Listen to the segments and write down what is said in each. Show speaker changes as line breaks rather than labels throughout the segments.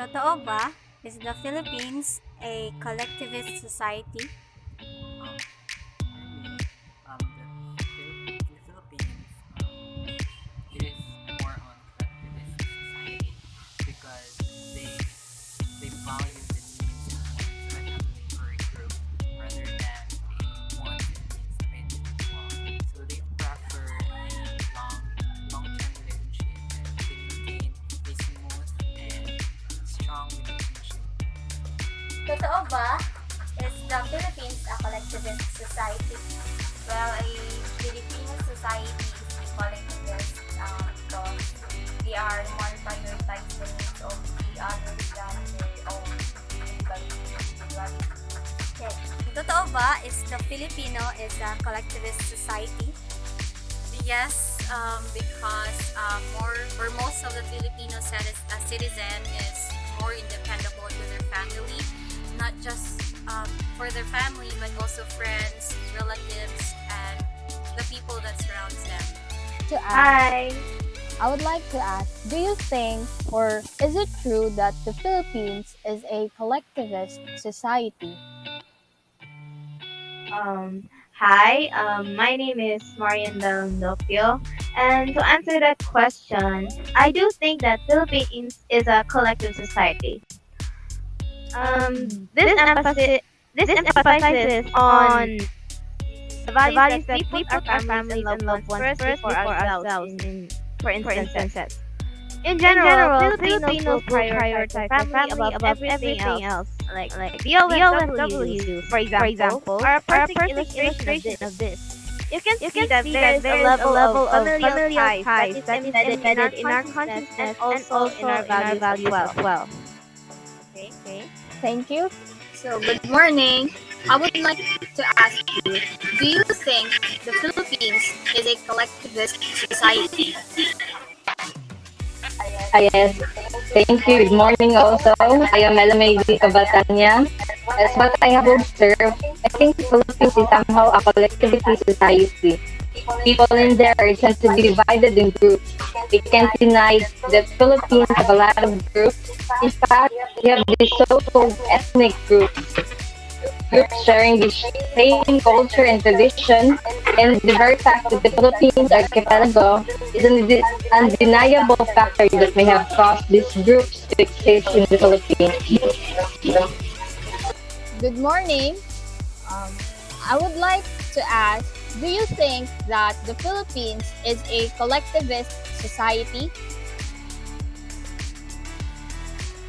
Totoo ba? Is the Philippines a collectivist society?
In the Philippines, it is more on collectivist society because they value the needs and wants of a family or a group rather than the wants and needs of an individual. So they prefer a long-term relationship that they maintain a smooth and strong relationship.
Totoo ba? Is the Philippines a collectivist society? Well, a Filipino society is a collectivist because they are more prioritize the needs of the others than their own individuality. Okay. Totoo ba? Is the Filipino is a collectivist society?
Yes, because more or most of the Filipino citizen is more independable to their family, not just for their family, but also friends, relatives, and the people that surrounds them.
To ask,
Hi.
I would like to ask, do you think or is it true that the Philippines is a collectivist society?
My name is Marian Del. And to answer that question, I do think that Philippines is a collective society. This emphasizes on the values that we put our families and loved ones first before ourselves for instances. In general, Filipinos will prioritize the family above everything else. Like the OFWs, for example, are a perfect illustration of this. You can see that there is a level of familial ties that is embedded in our consciousness and also in our values as well. Okay?
Thank you.
So, good morning. I would like to ask you, do you think the Philippines is a collectivist society?
Yes, thank you. Good morning also. I am Elamedi Cabatanya. As what I have observed, I think the Philippines is somehow a collectivity society. People in there tend to be divided in groups. We can't deny that Philippines have a lot of groups. In fact, we have these so-called ethnic groups sharing the same culture and tradition, and the very fact that the Philippines archipelago is an undeniable factor that may have caused these groups to exist in the Philippines.
Good morning. Um, I would like to ask, do you think that the Philippines is a collectivist society?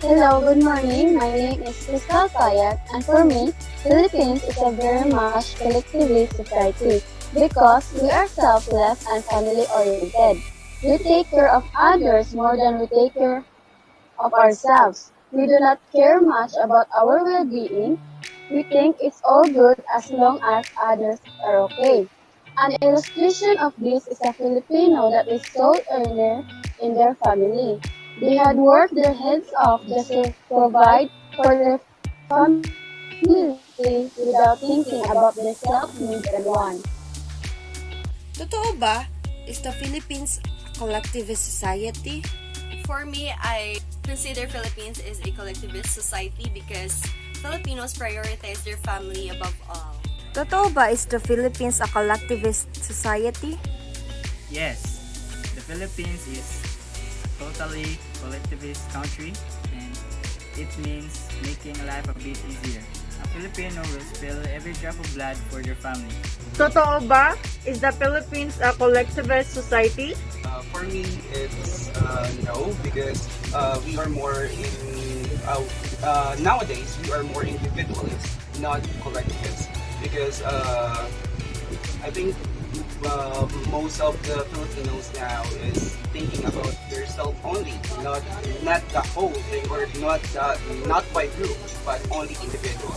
Hello, good morning. My name is Crystal Kayat, and for me, Philippines is a very much collectivist society because we are selfless and family-oriented. We take care of others more than we take care of ourselves. We do not care much about our well-being. We think it's all good as long as others are okay. An illustration of this is a Filipino that is sole earner in their family. They had worked their heads off just to provide for their family without thinking about their self-needs and wants.
Totoo ba? Is the Philippines a collectivist society?
For me, I consider Philippines is a collectivist society because Filipinos prioritize their family above all.
Totoo ba? Is the Philippines a collectivist society?
Yes, the Philippines is a totally collectivist country and it means making life a bit easier. A Filipino will spill every drop of blood for their family.
Totoo ba? Is the Philippines a collectivist society?
For me, it's no, because we are more in nowadays we are more individualists, not collectivists. Because I think most of the Filipinos now is thinking about themselves only, not the whole thing, or not by group, but only individual.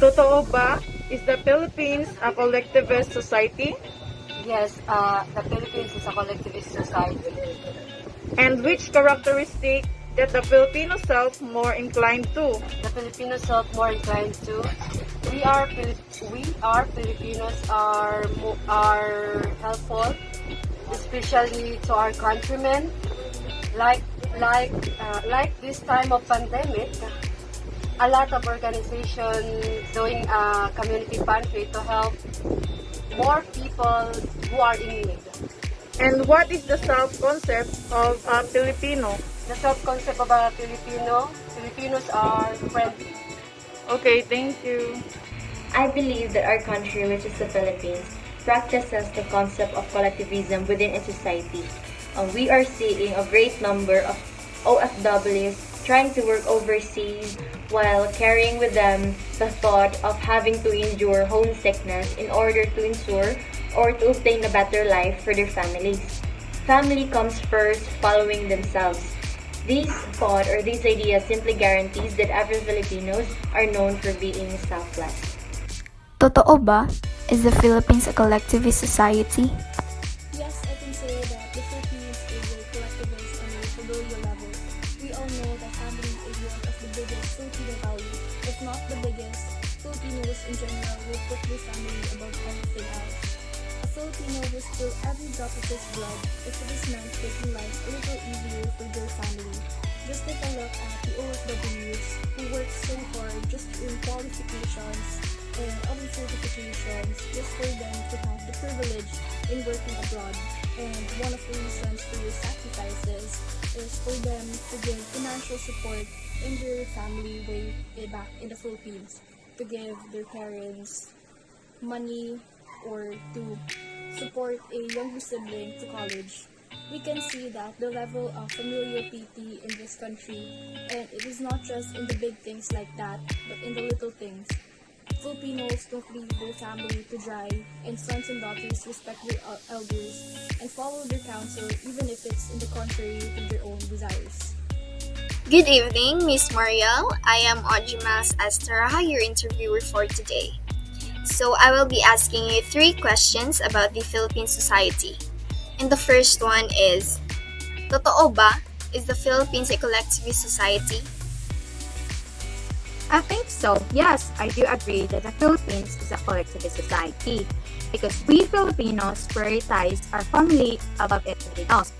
Totoo ba? Is the Philippines a collectivist society?
Yes, the Philippines is a collectivist society.
And which characteristic that the Filipino self more inclined to?
The Filipino self more inclined to. We are Filipinos are helpful, especially to our countrymen. Like like this time of pandemic, a lot of organizations doing a community pantry to help more people who are in need.
And what is the self-concept of a Filipino?
The self-concept of a Filipinos are friendly.
Okay, thank you.
I believe that our country, which is the Philippines, practices the concept of collectivism within its society. We are seeing a great number of OFWs trying to work overseas while carrying with them the thought of having to endure homesickness in order to ensure or to obtain a better life for their families. Family comes first, following themselves. This thought or this idea simply guarantees that every Filipinos are known for being selfless.
Totoo ba? Is the Philippines a collectivist society?
Yes, I can say that the Philippines is a collectivist on a familial level. We all know that family is one of the biggest Filipino values. If not the biggest, Filipinos in general will put their family above everything else. A Filipino will spill every drop of his blood if it is meant making life a little easier for their family. Just take a look at the OFWs who work so hard just to earn qualifications and other certifications just for them to have the privilege in working abroad. And one of the reasons for their sacrifices is for them to give financial support in their family way back in the Philippines, to give their parents money or to support a younger sibling to college. We can see that the level of familial piety in this country, and it is not just in the big things like that, but in the little things. Filipinos don't leave their family to dry, and sons and daughters respect their elders and follow their counsel even if it's in the contrary to their own desires.
Good evening, Miss Mariel. I am Ojimas Estera, your interviewer for today. So I will be asking you 3 questions about the Philippine society. And the first one is, Totoo ba? Is the Philippines a collectivist society?
I think so. Yes, I do agree that the Philippines is a collectivist society because we Filipinos prioritize our family above everything else.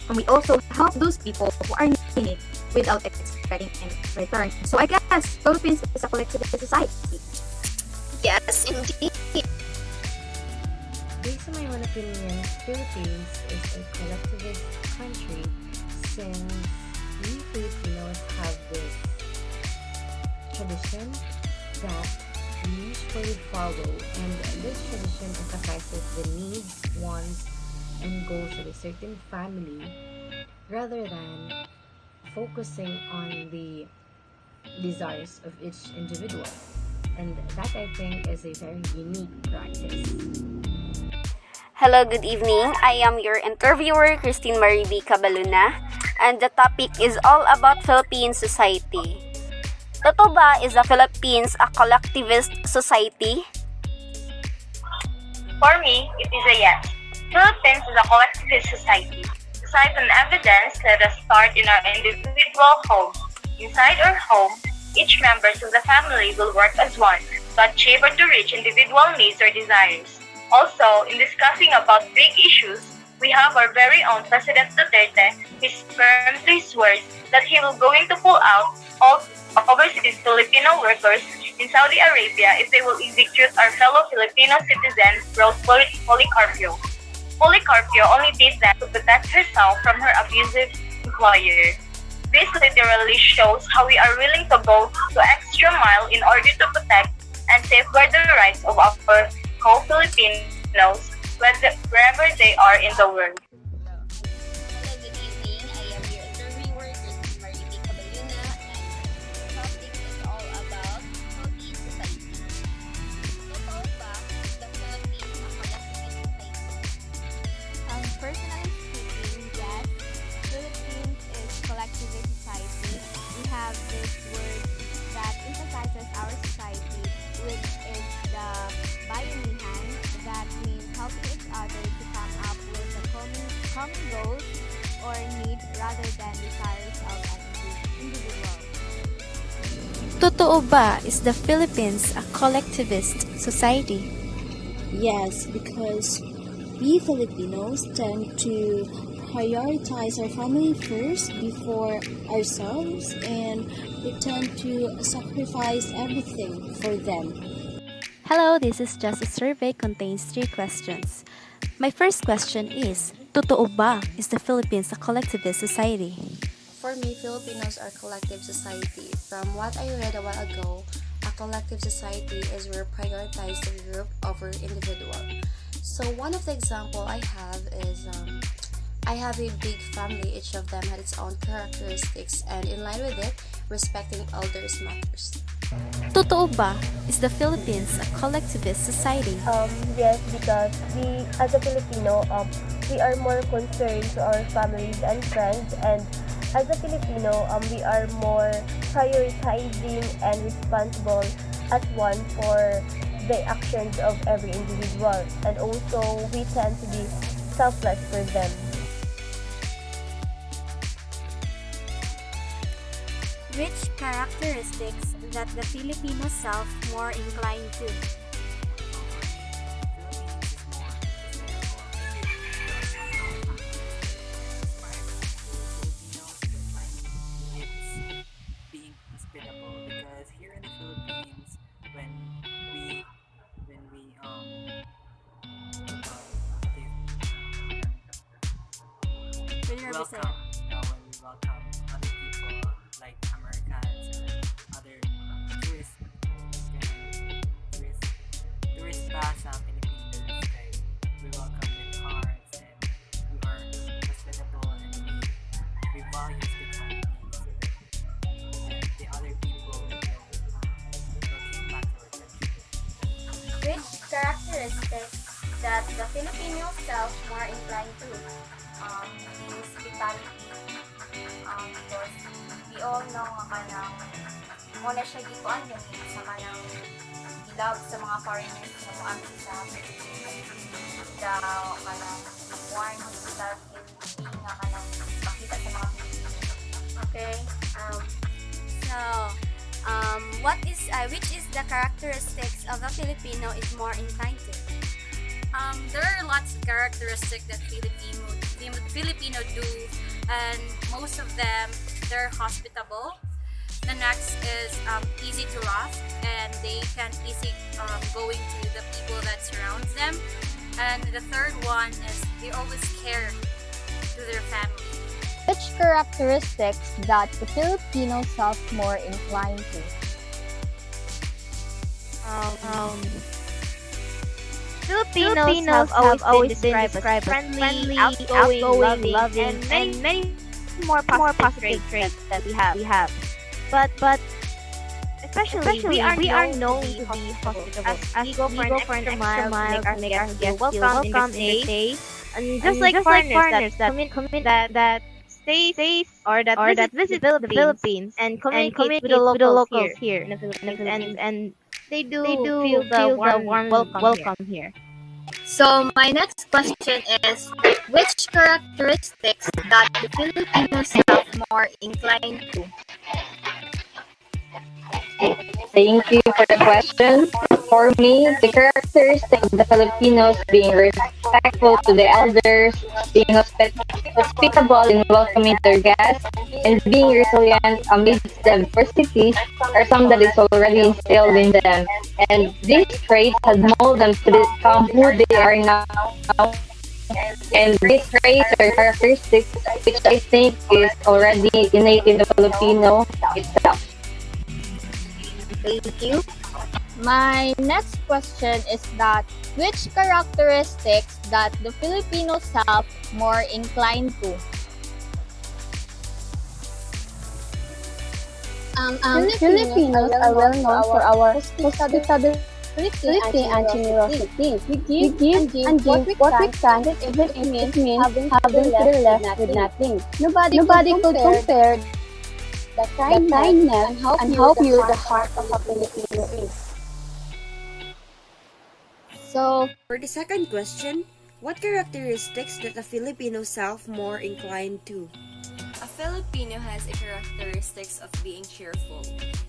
And we also help those people who are in need without expecting any return. So I guess Philippines is a collectivist society.
Yes, indeed.
Based on my own opinion, Philippines is a collectivist country since we Filipinos have this tradition that we usually follow, and this tradition emphasizes the needs, wants, and goals of a certain family rather than focusing on the desires of each individual. And that I think is a very unique practice.
Hello, good evening. I am your interviewer, Christine Marie B. Cabaluna, and the topic is all about Philippine society. Totoo ba, is the Philippines a collectivist society?
For me, it is a yes. Philippines is a collectivist society. To cite an evidence, let us start in our individual homes. Inside our home, each members of the family will work as one to achieve or to reach individual needs or desires. Also, in discussing about big issues, we have our very own President Duterte, who firmly swears that he will going to pull out all overseas Filipino workers in Saudi Arabia if they will execute our fellow Filipino citizen, Rose Policarpio. Policarpio only did that to protect herself from her abusive employer. This literally shows how we are willing to go the extra mile in order to protect and safeguard the rights of our co-Filipinos wherever they are in the world.
Hello, good evening. I am your interviewer, Christine Marie B. Cabaluna, and the topic is all about Philippine society. Totoo ba, the Philippines a collectivist society?
Personally speaking, yes, Philippines is collectivist society. We have this word that emphasizes our society, which is the bayanihan, that means helping each other to come up with a common goals or needs rather than desires of an individual.
Totoo ba, is the Philippines a collectivist society?
Yes, because we Filipinos tend to
prioritize our family first before ourselves, and we tend to sacrifice everything for them.
Hello, this is just a survey contains 3 questions. My first question is, totoo ba is the Philippines a collectivist society?
For me, Filipinos are collective society. From what I read a while ago, a collective society is where prioritize the group over individual. So one of the example I have is I have a big family. Each of them had its own characteristics, and in line with it, respecting elders matters.
Totoo ba is the Philippines a collectivist society?
Yes, because we, as a Filipino, we are more concerned to our families and friends, and as a Filipino, we are more prioritizing and responsible as one for the actions of every individual, and also we tend to be selfless for them.
Which characteristics that the Filipino self more inclined to?
Being hospitable, because here in the Philippines, when we welcome when we welcome other people like Americans or other tourists, tourists, tourists pa sa Philippines, like we welcome with hearts, and we are hospitable, and we value hospitality, so that the other people will looking back to our country.
Which characteristics that the Filipino self more inclined to? The hospitality. Because we all know nga kanang muna siya gikuan yan sa kanang love sa mga foreigners na muamit sa Philippines. The kanang warm hospitality nga kanang makita sa mga Pilipino. Okay?
Which is the characteristics of a Filipino is more inclined to?
There are lots of characteristics that Filipino do, and most of them, they're hospitable. The next is easy to love, and they can easy going to the people that surrounds them. And the third one is they always care to their family.
Which characteristics that the Filipino self more inclined to?
Filipinos have always been described as friendly, outgoing, loving, and many more positive traits that we have. But especially we are known to be hospitable. As we go for an extra mile to make our guests feel welcome in the stay. And just like foreigners that stays or that visit the Philippines and communicate with the locals here in the Philippines, and they do feel the warm welcome here.
So my next question is, which characteristics that the Filipino self more inclined to?
Thank you for the question. For me, the characteristic of the Filipinos being respectful to the elders, being hospitable and welcoming their guests, and being resilient amidst the adversities are some that is already instilled in them. And these traits have molded them to become who they are now. And these traits or characteristics, which I think is already innate in the Filipino itself.
Thank you. My next question is that which characteristics that the Filipino self more inclined to? Filipinos are well known for our hospitality and generosity. We give what we can, even if it means having to be left with nothing. Nobody could compare the kindness and how pure the heart of a Filipino is.
So, for the second question, what characteristics that a Filipino self more inclined to?
A Filipino has a characteristics of being cheerful.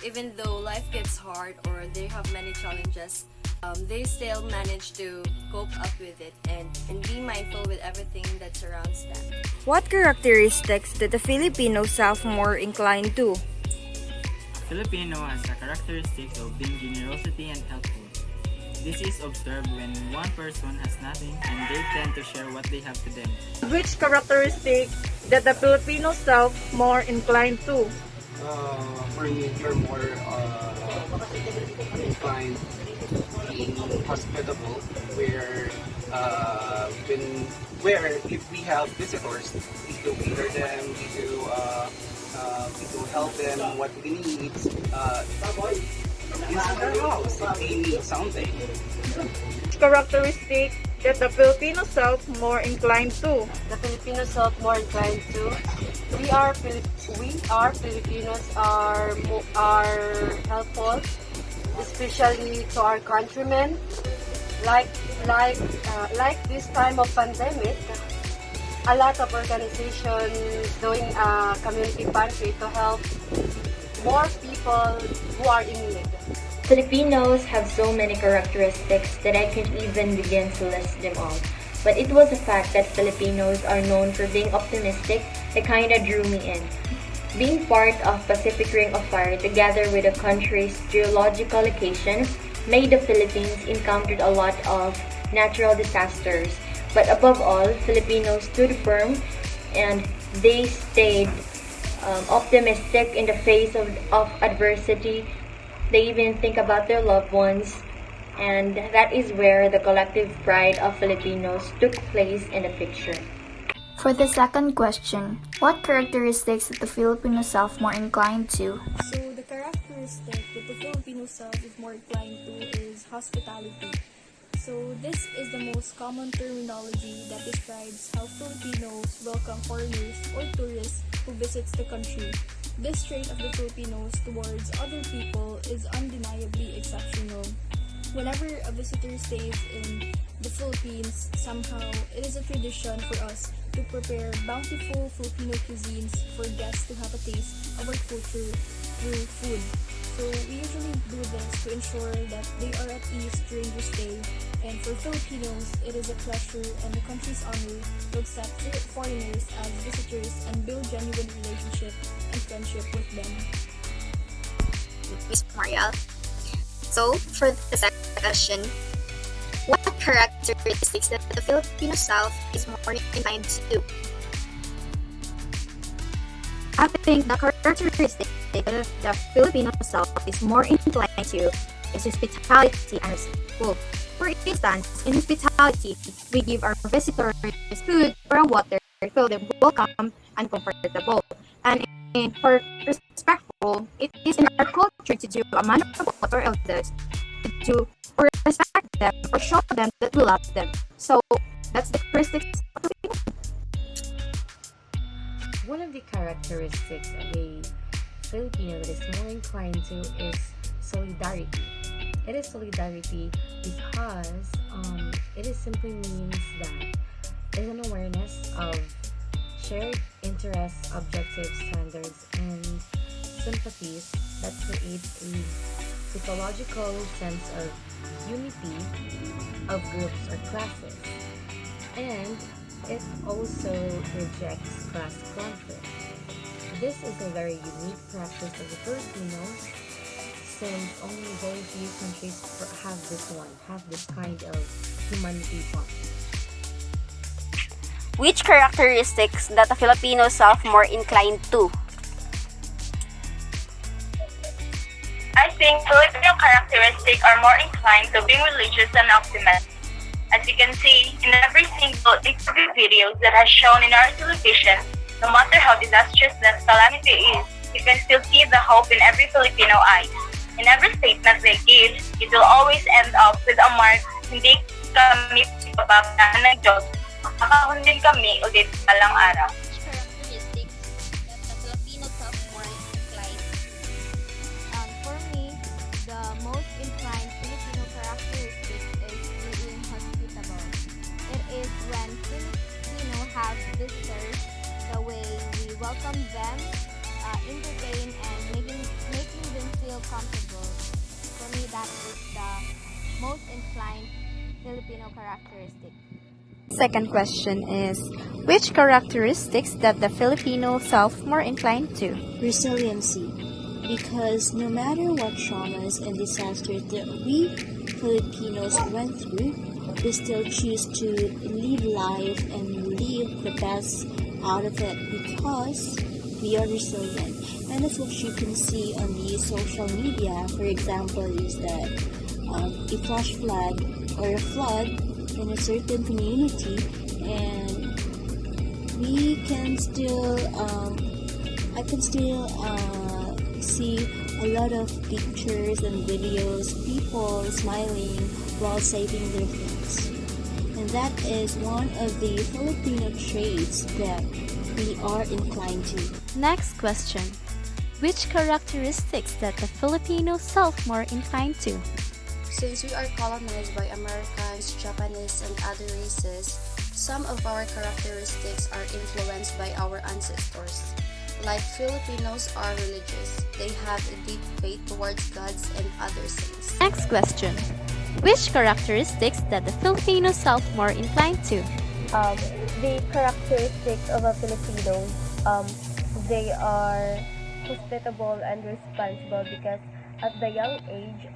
Even though life gets hard or they have many challenges, they still manage to cope up with it and be mindful with everything that surrounds them.
What characteristics did the Filipino self more inclined to?
Filipino has a characteristic of being generosity and helpful. This is observed when one person has nothing and they tend to share what they have to them.
Which characteristic that the Filipino self more inclined to?
For me, we're more inclined being hospitable, where if we have visitors, we do cater them, we do help them what they need inside their house if they need something.
Characteristic that the Filipino self more inclined to?
The Filipino self more inclined to. We are Filipinos are helpful, especially to our countrymen. Like this time of pandemic, a lot of organizations doing community pantry to help more people who are in need.
Filipinos have so many characteristics that I can't even begin to list them all. But it was a fact that Filipinos are known for being optimistic that kinda drew me in. Being part of Pacific Ring of Fire together with the country's geological location made the Philippines encountered a lot of natural disasters. But above all, Filipinos stood firm and they stayed optimistic in the face of adversity. They even think about their loved ones, and that is where the collective pride of Filipinos took place in the picture.
For the second question, what characteristics is the Filipino self more inclined to?
So the characteristic that the Filipino self is more inclined to is hospitality. So this is the most common terminology that describes how Filipinos welcome foreigners or tourists who visits the country. This trait of the Filipinos towards other people is undeniably exceptional. Whenever a visitor stays in the Philippines, somehow it is a tradition for us to prepare bountiful Filipino cuisines for guests to have a taste of our culture through food. So we usually do this to ensure that they are at ease during their stay. And for Filipinos, it is a pleasure and the country's honor to accept foreigners as visitors and build genuine relationship and friendship with them.
Miss Mariel. So, for the second question, what characteristics that the Filipino self is more inclined to?
I think the characteristic that the Filipino self is more inclined to is hospitality and respect. For instance, in hospitality, we give our visitors food or water to feel them welcome and comfortable. And for respectful, it is in our culture to do a manner of our elders, to respect them or show them that we love them. So that's the characteristics of the Filipino.
One of the characteristics of a Filipino that is more inclined to is solidarity. It is solidarity because it simply means that there's an awareness of shared interests, objectives, standards, and sympathies that create a psychological sense of unity of groups or classes. And it also rejects class conflict. This is a very unique practice of the Filipinos, since only very few countries have this kind of humanity bond.
Which characteristics that the Filipino self more inclined to?
I think Filipino characteristics are more inclined to being religious and optimistic. As you can see in every single interview videos that has shown in our television, no matter how disastrous that calamity is, you can still see the hope in every Filipino eye. In every statement they give, it will always end up with a mark, hindi kami bababa ng Diyos, makakahundin kami ulit balang araw.
Characteristics that the Filipino self more inclined.
For me, the most inclined Filipino characteristic is being hospitable. It is when Filipino have visitors, the way we welcome them, entertain and making them feel comfortable. For me, that is the most inclined Filipino characteristic?
Second question is, which characteristics that the Filipino self more inclined to?
Resiliency, because no matter what traumas and disasters that we Filipinos went through, we still choose to live life and live the best out of it because we are resilient. And that's what you can see on the social media. For example, is that a flash flood or a flood in a certain community, and we can still I can still see a lot of pictures and videos, people smiling while saving their things. And that is one of the Filipino traits that we are inclined to.
Next question. Which characteristics that the Filipino self more inclined to?
Since we are colonized by Americans, Japanese, and other races, some of our characteristics are influenced by our ancestors. Like Filipinos are religious. They have a deep faith towards gods and other saints.
Next question. Which characteristics that the Filipino self more inclined to?
The characteristics of a Filipino, they are hospitable and responsible because at the young age,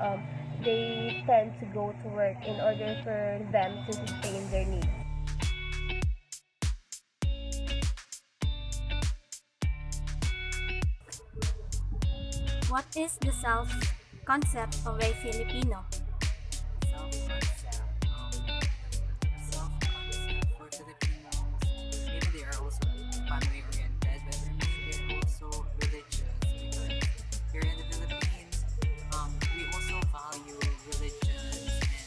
they tend to go to work in order for them to sustain their needs.
What is the self-concept of a Filipino?
Self-concept. Self-concept for Filipinos. Maybe they are also family-oriented, but for me, they're also religious because here in the Philippines, we also value religion and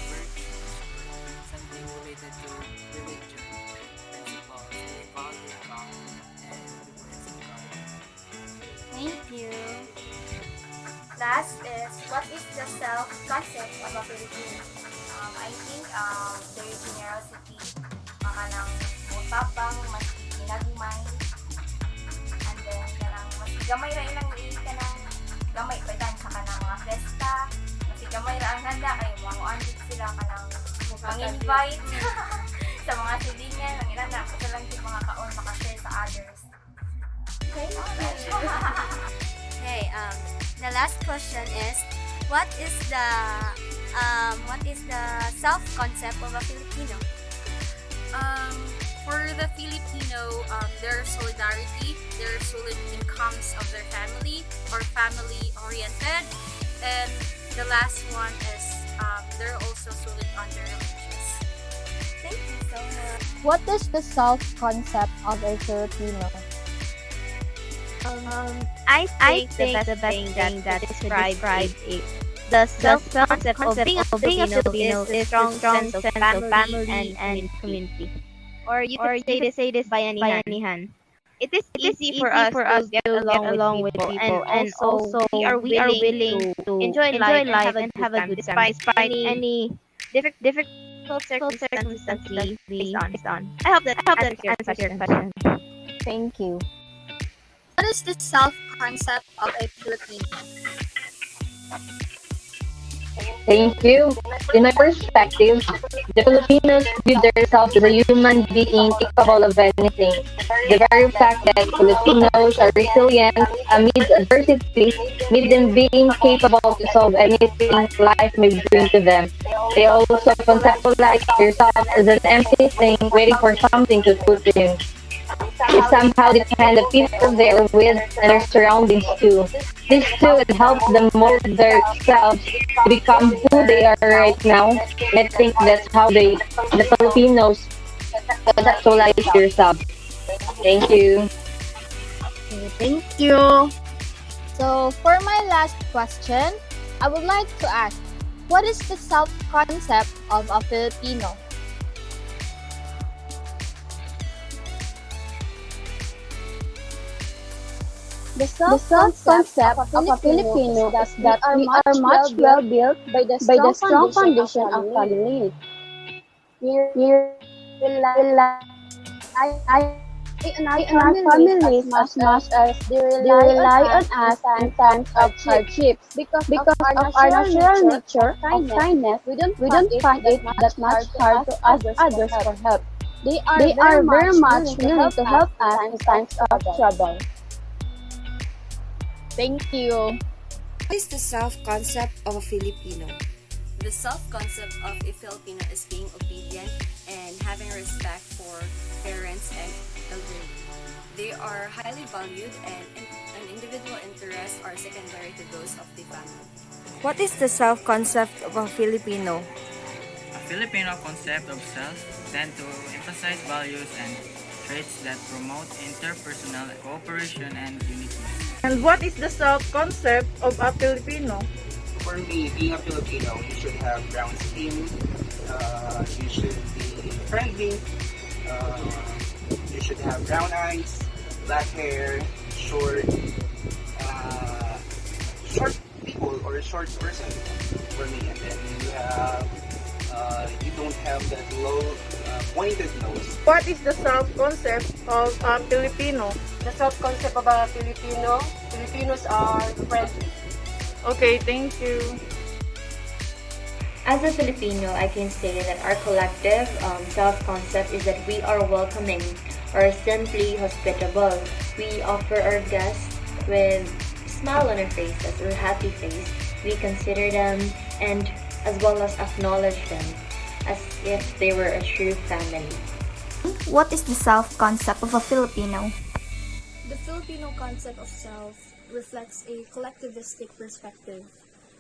virtues, something related to religion, principles. We value God and the words of God.
Thank you.
Last is, what is the self-concept of a Filipino? I think their generosity, mga nang mutapang, mas ginagmay, and then kanang mas gamay ra ilang ka ng gamay pa dan sa kanang mga festa, mas gamay ra ang handa kay mga andit sila kanang mang-invite sa mga silingan, ang ilan na kasi lang yung mga kaon makashare sa others.
Okay, the last question is, what is the self-concept of a Filipino?
For the Filipino, their solidarity, their solid incomes of their family or family-oriented, and the last one is they're also solid on their religious.
Thank you so much.
What is the self-concept of a Filipino?
I think the best thing that describes the self-concept of being a Filipino is strong sense of family and community. Or you could say this by anihan. It is easy for us to get along with people, and also we are willing to enjoy life and have a good time despite any difficult circumstances we face on. I hope that answers your question.
Thank you.
What is the self-concept of a Filipino?
Thank you. In my perspective, the Filipinos view themselves as a human being capable of anything. The very fact that Filipinos are resilient amidst adversity made them being capable to solve anything life may bring to them. They also conceptualize themselves as an empty thing waiting for something to put in. They somehow depend the people they are with and their surroundings too. This too helps them mold themselves to become who they are right now. And I think that's how the Filipinos conceptualize themselves. Thank you.
Thank you. So, for my last question, I would like to ask, what is the self-concept of a Filipino? The self-concept of a Filipino is that we are much well built by the strong foundation of family. We rely in our families as much as they rely on us in times of hardships. Because of our natural nature of kindness, we don't find it that much hard to ask others for help. They are very much willing to help us in times of trouble.
Thank you.
What is the self-concept of a Filipino?
The self-concept of a Filipino is being obedient and having respect for parents and elderly. They are highly valued and an individual interests are secondary to those of the family.
What is the self-concept of a Filipino?
A Filipino concept of self tend to emphasize values and traits that promote interpersonal cooperation and unity.
And what is the self-concept of a Filipino?
For me, being a Filipino, you should have brown skin, you should be friendly, you should have brown eyes, black hair, short people or a short person for me. And then you don't have that low pointed nose.
What is the self-concept of a Filipino?
The self-concept of a Filipino, Filipinos are friendly.
Okay, thank you.
As a Filipino, I can say that our collective self-concept is that we are welcoming or simply hospitable. We offer our guests with a smile on our faces or happy face. We consider them and as well as acknowledge them as if they were a true family.
What is the self-concept of a Filipino?
The Filipino concept of self reflects a collectivistic perspective,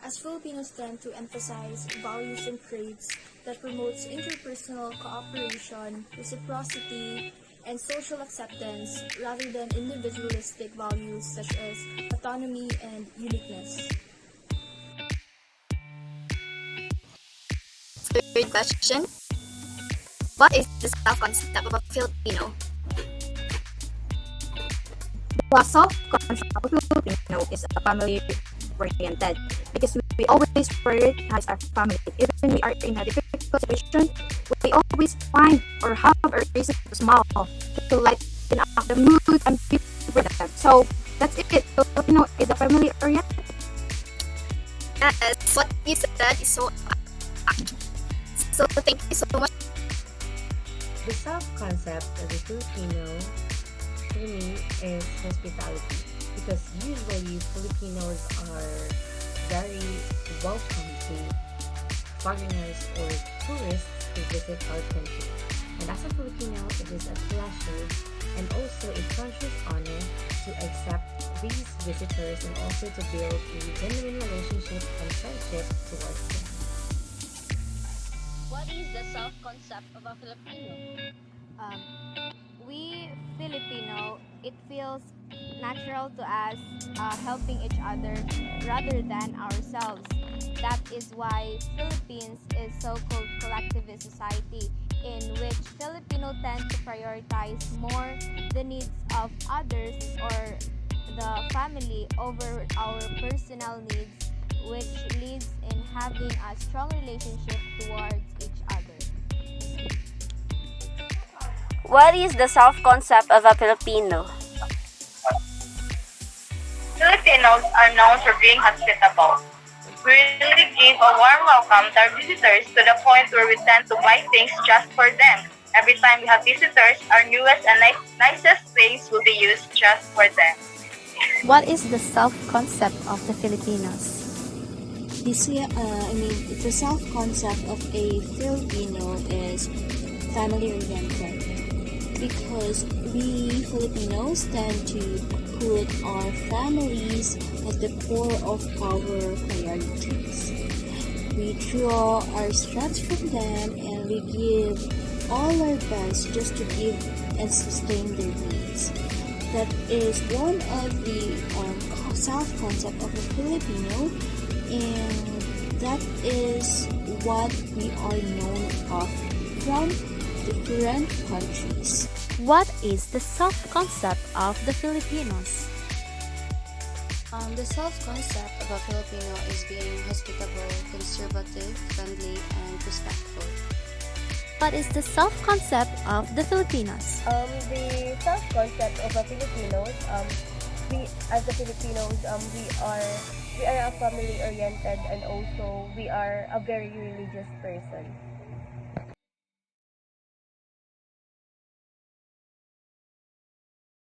as Filipinos tend to emphasize values and traits that promotes interpersonal cooperation, reciprocity, and social acceptance rather than individualistic values such as autonomy and uniqueness.
Third question. What is the self-concept of a Filipino?
The self-concept of a Filipino is a family-oriented because we always prioritize our family. Even we are in a difficult situation, we always find or have a reason to smile, to lighten up the mood and be with them. So that's it. Filipino is a family-oriented.
Yes, what you said is so thank you so much.
The self-concept of the Filipino, for me, is hospitality. Because usually Filipinos are very welcome to foreigners or tourists to visit our country. And as a Filipino, it is a pleasure and also a conscious honor to accept these visitors and also to build a genuine relationship and friendship towards them.
What is the self-concept of a Filipino?
We Filipino, it feels natural to us helping each other rather than ourselves. That is why Philippines is so-called collectivist society, in which Filipino tend to prioritize more the needs of others or the family over our personal needs, which leads in having a strong relationship towards each other.
What is the self-concept of a Filipino?
Filipinos are known for being hospitable. We really give a warm welcome to our visitors to the point where we tend to buy things just for them. Every time we have visitors, our newest and nicest things will be used just for them.
What is the self-concept of the Filipinos?
The self-concept of a Filipino is family-oriented because we Filipinos tend to put our families at the core of our priorities. We draw our strengths from them and we give all our best just to give and sustain their needs. That is one of the self-concept of a Filipino, and that is what we are known of from different countries.
What is the self-concept of the Filipinos?
The self-concept of a Filipino is being hospitable, conservative, friendly, and respectful.
What is the self-concept of the Filipinos?
The self
concept of a Filipinos, we as a Filipinos, we are a family oriented, and also we are a very religious person.